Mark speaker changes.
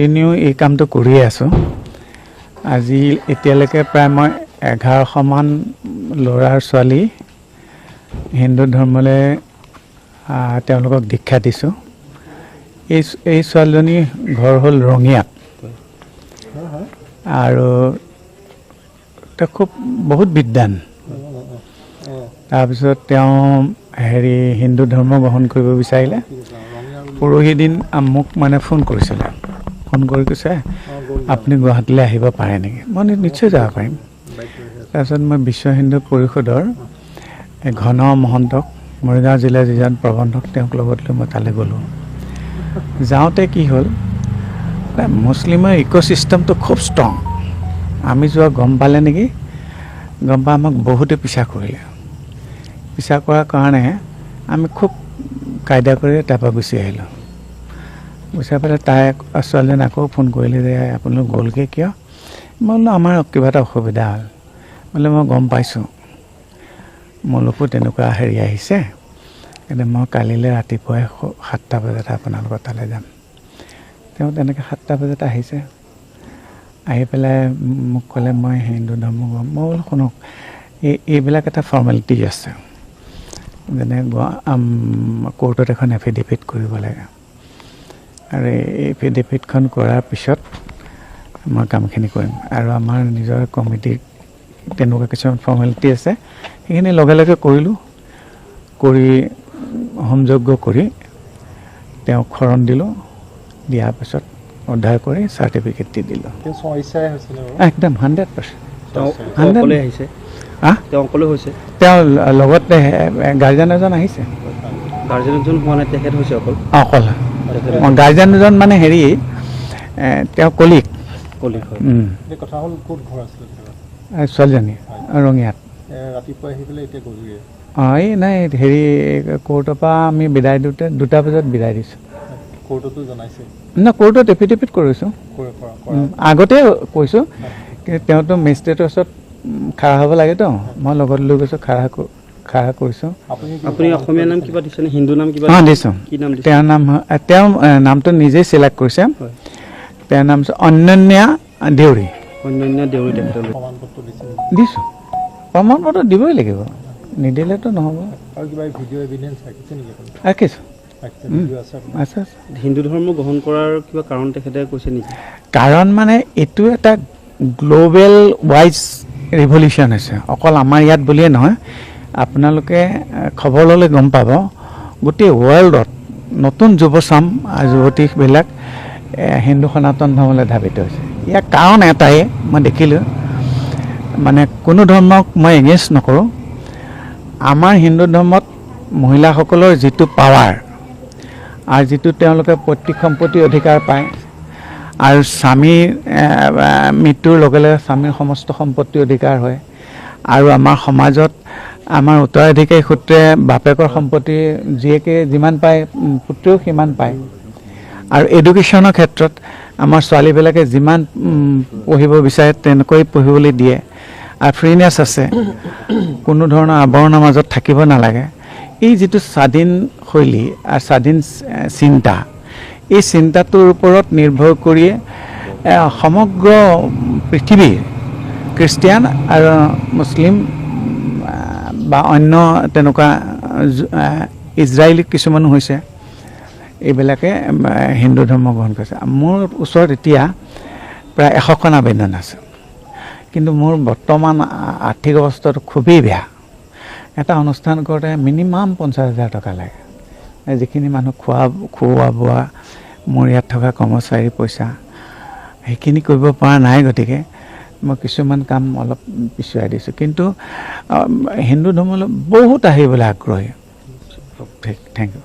Speaker 1: Continue এই কামটো কৰিয়ে আছোঁ। আজি এতিয়ালৈকে প্ৰায় মই 1100 মান ল'ৰা ছোৱালী হিন্দু ধৰ্মলৈ তেওঁলোকক দীক্ষা দিছোঁ। এই ছোৱালীজনী ঘৰ হ'ল ৰঙিয়াত আৰু তেওঁ খুব বহুত বিদ্বান। তাৰপিছত তেওঁ হিন্দু ধৰ্ম গ্ৰহণ কৰিব বিচাৰিলে। পৰহি দিন মোক মানে ফোন কৰিছিলে। ফোন কৰি কৈছে আপুনি গুৱাহাটীলৈ আহিব পাৰে নেকি? মই নিশ্চয় যাব পাৰিম। তাৰপিছত মই বিশ্ব হিন্দু পৰিষদৰ ঘন মহন্তক মৰিগাঁও জিলাৰ যিজন প্ৰবন্ধক তেওঁক লগত লৈ মই তালৈ গ'লোঁ। যাওঁতে কি হ'ল, মুছলিমৰ ইক'চিষ্টেমটো খুব ষ্ট্ৰং। আমি যোৱা গম পালে নেকি, গম পাই আমাক বহুতে পিছা কৰিলে। পিছা কৰাৰ কাৰণে আমি খুব কায়দা কৰি তাৰপৰা গুচি আহিলোঁ। গুচি পেলাই তাই ছোৱালীজনী আকৌ ফোন কৰিলে যে আপোনালোক গ'লগৈ কিয়? মই বোলো আমাৰ কিবা এটা অসুবিধা হ'ল। বোলে মই গম পাইছোঁ মোলৈকো তেনেকুৱা আহিছে, কিন্তু মই কালিলৈ ৰাতিপুৱাই 7টা বজাত আপোনালোকৰ তালৈ যাম। তেওঁ তেনেকৈ 7টা বজাত আহিছে। আহি পেলাই মোক ক'লে মই হিন্দু ধৰ্ম গম। মই বোলো শুনক, এইবিলাক এটা ফৰ্মেলিটি আছে, যেনে কোৰ্টত এখন এফিডেভিট কৰিব লাগে আৰু এই এফিডেভিটখন কৰাৰ পিছত মই কামখিনি কৰিম। আৰু আমাৰ নিজৰ কমিটিৰ তেনেকুৱা কিছুমান ফৰ্মেলিটি আছে, সেইখিনি লগে লগে কৰিলোঁ। কৰি হোমযজ্ঞ কৰি তেওঁক শৰণ দিলোঁ। দিয়াৰ পিছত উদ্ধাৰ কৰি চাৰ্টিফিকেট দি দিলোঁ। একদম 100%। তেওঁৰ লগত গাৰ্জেন এজন আহিছে। অকল গাৰ্জেন এজন মানে তেওঁ কলিক। ছোৱালীজনী ৰঙিয়াত এই নাই কোৰ্টৰ পৰা আমি বিদায় দিওঁতে 2টা বজাত বিদায় দিছোঁ। কোৰ্টত এফিডেভিট কৰিছোঁ, আগতে কৈছোঁ। কিন্তু তেওঁতো মেজিষ্ট্ৰেটৰ ওচৰত খাৰা হ'ব লাগেতো, মই লগত লৈ গৈছোঁ, খাৰা কৰিছোঁ।
Speaker 2: আপুনি অসমীয়া নাম কিবা দিছে নে হিন্দু নাম কিবা?
Speaker 1: দিছোঁ। তেওঁৰ নামটো নিজেই চিলেক্ট কৰিছে। তেওঁৰ নাম হৈছে অনন্যা দেউৰী। দিছোঁ। প্ৰমাণ পত্ৰ দিবই লাগিব, নিদিলেতো নহ'ব। ৰাখিছোঁ। আছে।
Speaker 2: হিন্দু ধৰ্ম গ্ৰহণ কৰাৰ কিবা কাৰণ তেখেতে কৈছে নেকি?
Speaker 1: কাৰণ মানে এইটো এটা গ্ল'বেল ৱাইজ ৰিভলিউশ্যন হৈছে, অকল আমাৰ ইয়াত বুলিয়ে নহয়। আপোনালোকে খবৰ ল'লে গম পাব, গোটেই ৱৰ্ল্ডত নতুন যুৱচাম যুৱতীবিলাক হিন্দু সনাতন ধৰ্মলৈ ধাবিত হৈছে। ইয়াৰ কাৰণ এটাই মই দেখিলোঁ, মানে কোনো ধৰ্মক মই এগেইনষ্ট নকৰোঁ। আমাৰ হিন্দু ধৰ্মত মহিলাসকলৰ যিটো পাৱাৰ আৰু যিটো তেওঁলোকে পৈতৃক সম্পত্তিৰ অধিকাৰ পায়, আৰু স্বামীৰ মৃত্যুৰ লগে লগে স্বামীৰ সমস্ত সম্পত্তিৰ অধিকাৰ হয়। আৰু আমাৰ সমাজত আমাৰ উত্তৰাধিকাৰী সূত্ৰে বাপেকৰ সম্পত্তি জীয়েকে যিমান পায় পুত্ৰেও সিমান পায়। আৰু এডুকেশ্যনৰ ক্ষেত্ৰত আমাৰ ছোৱালীবিলাকে যিমান পঢ়িব বিচাৰে তেনেকৈ পঢ়িবলৈ দিয়ে। আৰু ফ্ৰীনেছ আছে, কোনো ধৰণৰ আৱৰণৰ মাজত থাকিব নালাগে। এই যিটো স্বাধীন শৈলী আৰু স্বাধীন চিন্তা, এই চিন্তাটোৰ ওপৰত নিৰ্ভৰ কৰিয়ে সমগ্ৰ পৃথিৱীৰ খ্ৰীষ্টিয়ান আৰু মুছলিম বা অন্য তেনেকুৱা ইজৰাইলী কিছুমানো হৈছে, এইবিলাকে হিন্দু ধৰ্ম গ্ৰহণ কৰিছে। মোৰ ওচৰত এতিয়া প্ৰায় 100খন আবেদন আছে, কিন্তু মোৰ বৰ্তমান আৰ্থিক অৱস্থাটো খুবেই বেয়া। এটা অনুষ্ঠান কৰোঁতে মিনিমাম 50,000 টকা লাগে। যিখিনি মানুহ খোৱা বোৱা, মোৰ ইয়াত থকা কৰ্মচাৰীৰ পইচা, সেইখিনি কৰিব পৰা নাই। গতিকে মই কিছুমান কাম অলপ পিছুৱাই দিছোঁ, কিন্তু হিন্দু ধৰ্মলৈ বহুত আহিবলৈ আগ্ৰহী। Thank U.